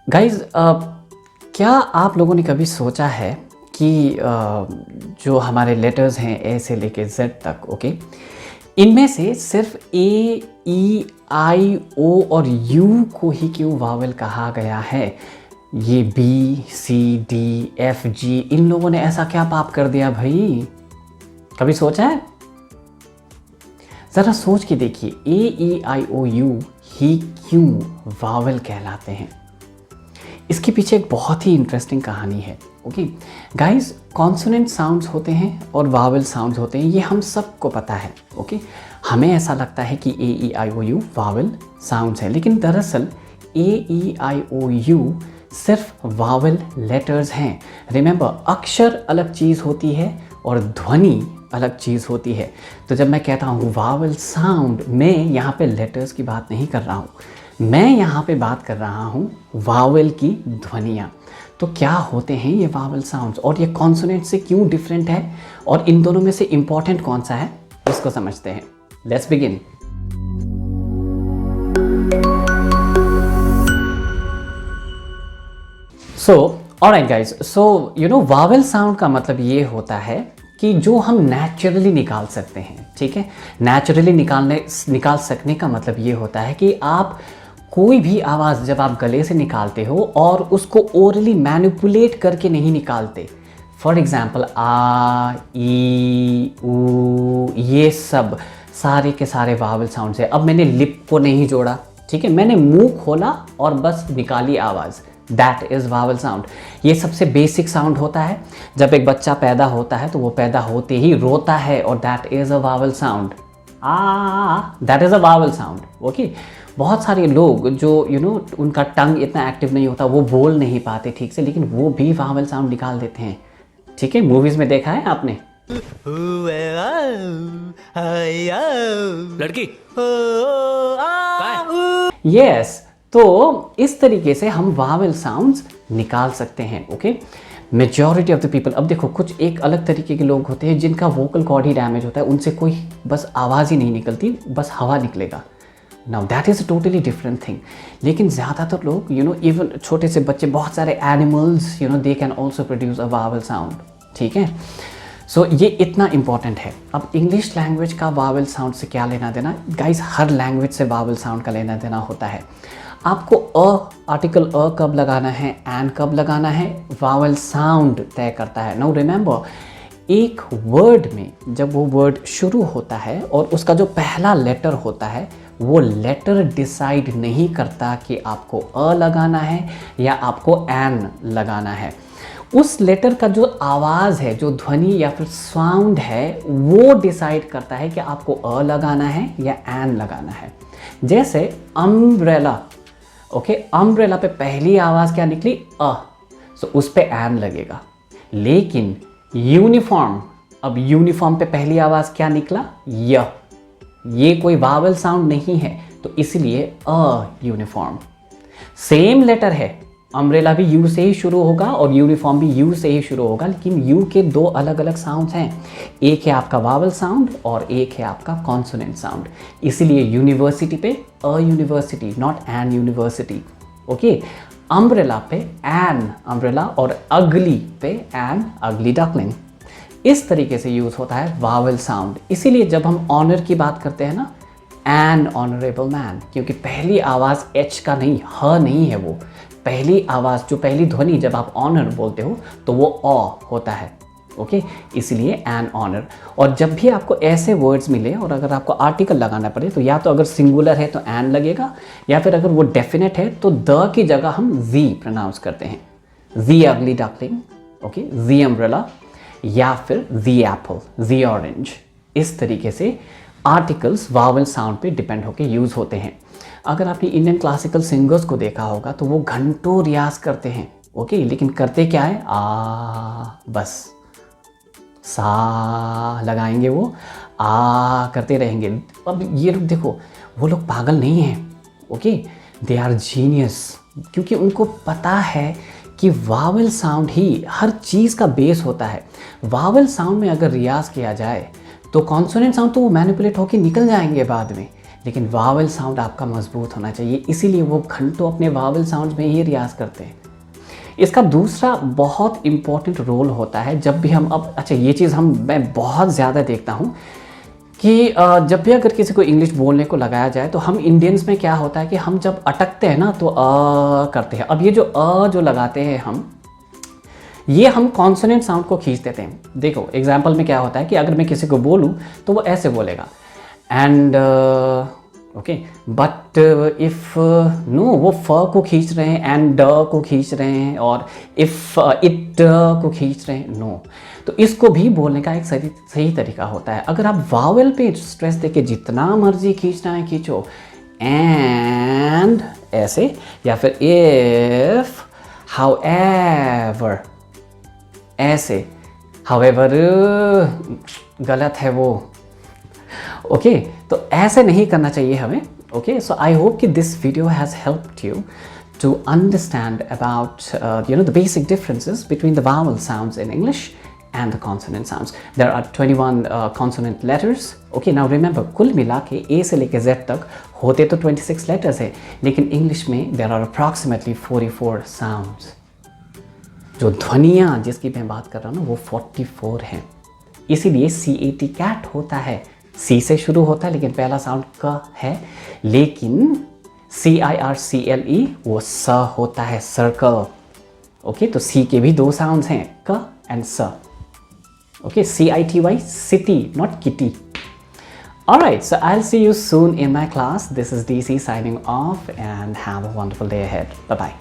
Guys क्या आप लोगों ने कभी सोचा है कि जो हमारे लेटर्स हैं ए से लेके जेड तक, ओके, इनमें से सिर्फ ए ई आई ओ और यू को ही क्यों वावल कहा गया है? ये B C D F G, इन लोगों ने ऐसा क्या पाप कर दिया भाई? कभी सोचा है? ज़रा सोच के देखिए, ए ई आई ओ यू ही क्यों वावल कहलाते हैं? इसके पीछे एक बहुत ही इंटरेस्टिंग कहानी है। ओके गाइस, कॉन्सोनेंट साउंड्स होते हैं और वावल साउंड्स होते हैं, ये हम सबको पता है। ओके हमें ऐसा लगता है कि ए ई आई ओ यू वावल साउंड्स हैं, लेकिन दरअसल ए ई आई ओ यू सिर्फ वावल लेटर्स हैं। रिमेंबर, अक्षर अलग चीज़ होती है और ध्वनि अलग चीज़ होती है। तो जब मैं कहता हूँ वावल साउंड, मैं यहाँ पे लेटर्स की बात नहीं कर रहा हूँ, मैं यहाँ पे बात कर रहा हूँ वावल की ध्वनियाँ। तो क्या होते हैं ये वावल साउंड्स और ये कॉन्सोनेंट से क्यों डिफरेंट है, और इन दोनों में से इम्पॉर्टेंट कौन सा है, इसको समझते हैं। Let's begin. So alright guys, so you know vowel sound का मतलब ये होता है कि जो हम नेचुरली निकाल सकते हैं। ठीक है, नेचुरली निकाल सकने का मतलब ये होता है कि आप कोई भी आवाज़ जब आप गले से निकालते हो और उसको ओरली मैनिपुलेट करके नहीं निकालते। फॉर एग्ज़ाम्पल आ ई ऊ, ये सब सारे के सारे वावल साउंड्स है। अब मैंने लिप को नहीं जोड़ा, ठीक है, मैंने मुंह खोला और बस निकाली आवाज़, दैट इज़ वावल साउंड। ये सबसे बेसिक साउंड होता है। जब एक बच्चा पैदा होता है तो वो पैदा होते ही रोता है और that is a vowel sound. That is a vowel sound. Okay, बहुत सारे लोग जो उनका टंग इतना एक्टिव नहीं होता, वो बोल नहीं पाते ठीक से, लेकिन वो भी वावल साउंड निकाल देते हैं। ठीक है, मूवीज़ में देखा है आपने। लड़की यस, तो इस तरीके से हम वावल साउंड्स निकाल सकते हैं। Okay, majority of the people, अब देखो कुछ एक अलग तरीके के लोग होते हैं जिनका वोकल कॉर्ड ही डैमेज होता है, उनसे कोई बस आवाज़ ही नहीं निकलती, बस हवा निकलेगा। Now that is a totally different thing. लेकिन ज़्यादातर लोग इवन छोटे से बच्चे, बहुत सारे animals they can also produce a vowel sound. ठीक है, सो ये इतना इंपॉर्टेंट है। अब इंग्लिश लैंग्वेज का वावल साउंड से क्या लेना देना गाइस? हर लैंग्वेज से वावल साउंड का लेना देना होता है। आपको आर्टिकल अ कब लगाना है, एन कब लगाना है, वावल साउंड तय करता है। नाउ रिमेंबर, एक वर्ड में जब वो वर्ड शुरू होता है और उसका जो पहला लेटर होता है, वो लेटर डिसाइड नहीं करता कि आपको अ लगाना है या आपको एन लगाना है। उस लेटर का जो आवाज़ है, जो ध्वनि या फिर साउंड है, वो डिसाइड करता है कि आपको अ लगाना है या एन लगाना है। जैसे अम्ब्रेला, ओके, अम्ब्रेला पे पहली आवाज़ क्या निकली? अ, सो उस पे एन लगेगा। लेकिन यूनिफॉर्म, अब यूनिफॉर्म पे पहली आवाज़ क्या निकला? य। ये कोई वावल साउंड नहीं है, तो इसलिए अ यूनिफॉर्म। सेम लेटर है, अम्ब्रेला भी यू से ही शुरू होगा और यूनिफॉर्म भी यू से ही शुरू होगा, लेकिन यू के दो अलग अलग साउंड्स हैं। एक है आपका वावल साउंड और एक है आपका कॉन्सोनेंट साउंड। इसीलिए यूनिवर्सिटी पे a university, not an university. Okay, umbrella पे एन अम्ब्रेला और अगली पे एन अगली डकलिंग। इस तरीके से यूज़ होता है वावल साउंड। इसीलिए जब हम ऑनर की बात करते हैं ना, एन ऑनरेबल मैन, क्योंकि पहली आवाज़ एच का नहीं, ह नहीं है, वो पहली आवाज़, जो पहली ध्वनि जब आप ऑनर बोलते हो तो वो अ होता है। ओके, इसलिए एन ऑनर। और जब भी आपको ऐसे वर्ड्स मिले और अगर आपको आर्टिकल लगाना पड़े, तो या तो अगर सिंगुलर है तो एन लगेगा, या फिर अगर वो डेफिनेट है तो द की जगह हम जी प्रोनाउंस करते हैं। जी अगली डकलिंग, ओके, जी अम्ब्रेला, या फिर जी एप्पल, जी ऑरेंज। इस तरीके से आर्टिकल्स वावल साउंड पे डिपेंड होके यूज़ होते हैं। अगर आपने इंडियन क्लासिकल सिंगर्स को देखा होगा तो वो घंटों रियाज करते हैं। ओके, लेकिन करते क्या है? बस सा लगाएंगे, वो करते रहेंगे। अब ये लोग देखो, वो लोग पागल नहीं हैं। ओके, दे आर जीनियस, क्योंकि उनको पता है कि वावल साउंड ही हर चीज़ का बेस होता है। वावल साउंड में अगर रियाज किया जाए तो कॉन्सोनेंट साउंड तो वो मैनिपुलेट होकर निकल जाएंगे बाद में, लेकिन वावल साउंड आपका मजबूत होना चाहिए, इसीलिए वो घंटों अपने वावल साउंड में ही रियाज करते हैं। इसका दूसरा बहुत इम्पॉर्टेंट रोल होता है जब भी हम अब अच्छा ये चीज़ मैं बहुत ज़्यादा देखता हूँ कि जब भी अगर किसी को इंग्लिश बोलने को लगाया जाए तो हम इंडियंस में क्या होता है कि हम जब अटकते हैं ना तो करते हैं। अब ये जो जो लगाते हैं ये हम कॉन्सोनेंट साउंड को खींच देते हैं। देखो एग्जाम्पल में क्या होता है कि अगर मैं किसी को बोलूँ तो वो ऐसे बोलेगा and okay, but if no वो फ को खींच रहे हैं एंड ड को खींच रहे हैं और इफ़ इट को खींच रहे हैं, नो। तो इसको भी बोलने का एक सही तरीका होता है। अगर आप वावल पे स्ट्रेस देके जितना मर्जी खींचना है खींचो, एंड ऐसे, या फिर इफ, हाउएवर ऐसे, हाउएवर गलत है वो, ओके तो ऐसे नहीं करना चाहिए हमें। ओके, सो आई होप कि this video has helped you to understand about the basic differences between the vowel sounds in English and the consonant sounds. There are 21 consonant letters. Okay, now remember कुल मिला के A से लेके Z तक होते तो 26 letters है, लेकिन English में there are approximately 44 sounds. जो ध्वनियाँ जिसकी मैं बात कर रहा हूँ ना वो 44 हैं। इसीलिए CAT cat होता है, C से शुरू होता है लेकिन पहला साउंड क है, लेकिन CIRCLE वो स होता है, सर्कल। ओके, तो C के भी दो साउंड्स हैं, क एंड स। Okay, CITY city, not kitty. Alright, so I'll see you soon in my class. This is DC signing off and have a wonderful day ahead. Bye bye.